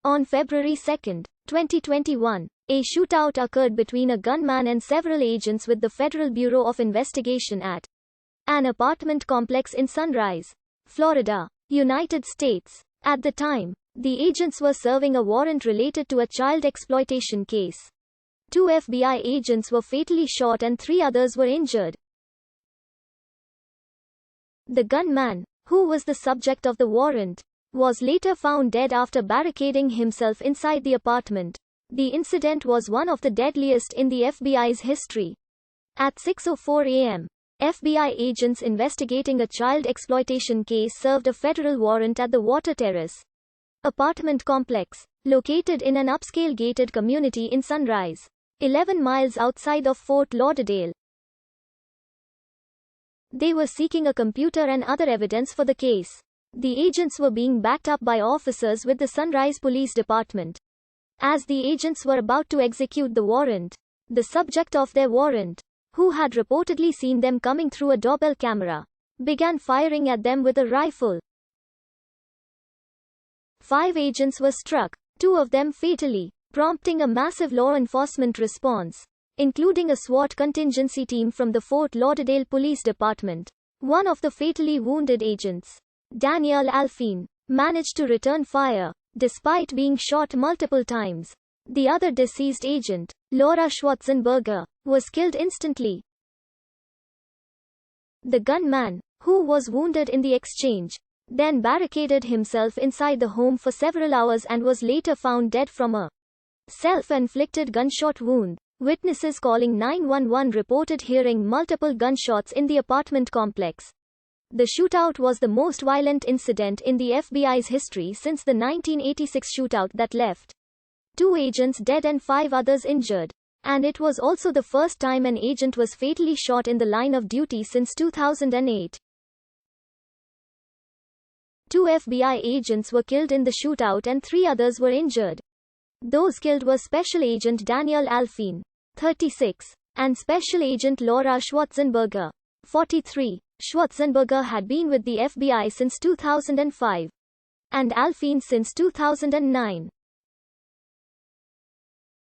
On February 2, 2021, a shootout occurred between a gunman and several agents with the Federal Bureau of Investigation at an apartment complex in Sunrise, Florida, United States. At the time, the agents were serving a warrant related to a child exploitation case. 2 FBI agents were fatally shot and 3 others were injured. The gunman, who was the subject of the warrant, was later found dead after barricading himself inside the apartment. The incident was one of the deadliest in the FBI's history. At 6:04 a.m., FBI agents investigating a child exploitation case served a federal warrant at the Water Terrace apartment complex, located in an upscale gated community in Sunrise, 11 miles outside of Fort Lauderdale. They were seeking a computer and other evidence for the case. The agents were being backed up by officers with the Sunrise Police Department. As the agents were about to execute the warrant, the subject of their warrant, who had reportedly seen them coming through a doorbell camera, began firing at them with a rifle. 5 agents were struck, 2 of them fatally, prompting a massive law enforcement response, including a SWAT contingency team from the Fort Lauderdale Police Department. One of the fatally wounded agents, Danielle Alfine, managed to return fire, despite being shot multiple times. The other deceased agent, Laura Schwarzenberger, was killed instantly. The gunman, who was wounded in the exchange, then barricaded himself inside the home for several hours and was later found dead from a self-inflicted gunshot wound. Witnesses calling 911 reported hearing multiple gunshots in the apartment complex. The shootout was the most violent incident in the FBI's history since the 1986 shootout that left 2 agents dead and 5 others injured. And it was also the first time an agent was fatally shot in the line of duty since 2008. 2 FBI agents were killed in the shootout and 3 others were injured. Those killed were Special Agent Danielle Alfine, 36, and Special Agent Laura Schwarzenberger, 43. Schwarzenberger had been with the FBI since 2005, and Alfine since 2009.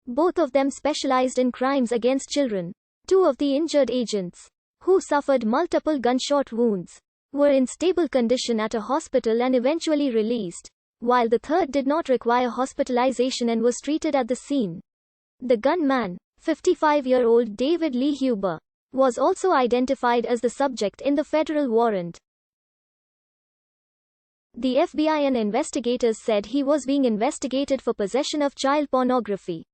Both of them specialized in crimes against children. 2 of the injured agents, who suffered multiple gunshot wounds, were in stable condition at a hospital and eventually released, while the third did not require hospitalization and was treated at the scene. The gunman, 55-year-old David Lee Huber, was also identified as the subject in the federal warrant. The FBI and investigators said he was being investigated for possession of child pornography.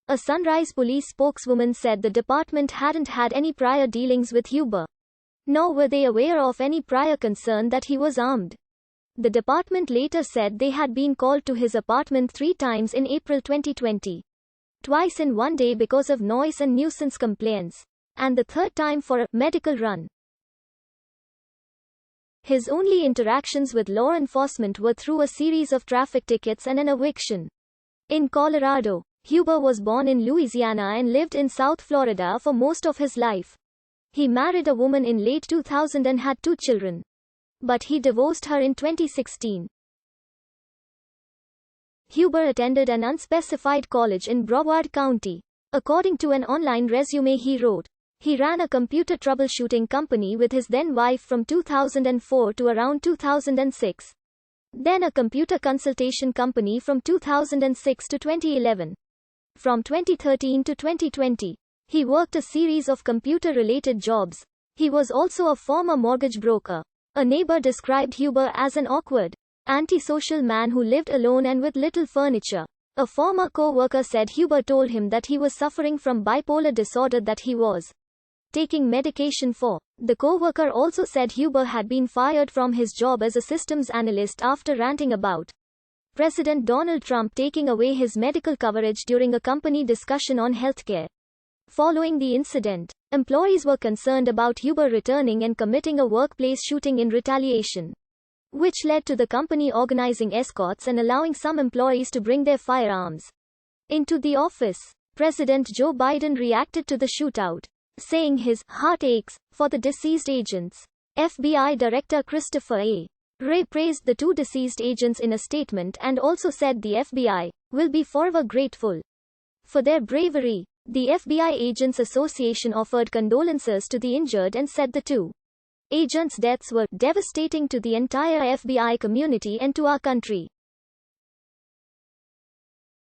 A Sunrise police spokeswoman said the department hadn't had any prior dealings with Huber, nor were they aware of any prior concern that he was armed. The department later said they had been called to his apartment 3 times in April 2020. Twice in one day because of noise and nuisance complaints, and the third time for a medical run. His only interactions with law enforcement were through a series of traffic tickets and an eviction. In Colorado, Huber was born in Louisiana and lived in South Florida for most of his life. He married a woman in late 2000 and had 2 children. But he divorced her in 2016. Huber attended an unspecified college in Broward County. According to an online resume he wrote, he ran a computer troubleshooting company with his then-wife from 2004 to around 2006. Then a computer consultation company from 2006 to 2011. From 2013 to 2020, he worked a series of computer-related jobs. He was also a former mortgage broker. A neighbor described Huber as an awkward, antisocial man who lived alone and with little furniture. A former co-worker said Huber told him that he was suffering from bipolar disorder that he was taking medication for. The co-worker also said Huber had been fired from his job as a systems analyst after ranting about President Donald Trump taking away his medical coverage during a company discussion on healthcare. Following the incident, employees were concerned about Huber returning and committing a workplace shooting in retaliation, which led to the company organizing escorts and allowing some employees to bring their firearms into the office. President Joe Biden reacted to the shootout, saying his heart aches for the deceased agents. FBI Director Christopher A. Wray praised the 2 deceased agents in a statement and also said the FBI will be forever grateful for their bravery. The FBI Agents Association offered condolences to the injured and said the two agents' deaths were devastating to the entire FBI community and to our country.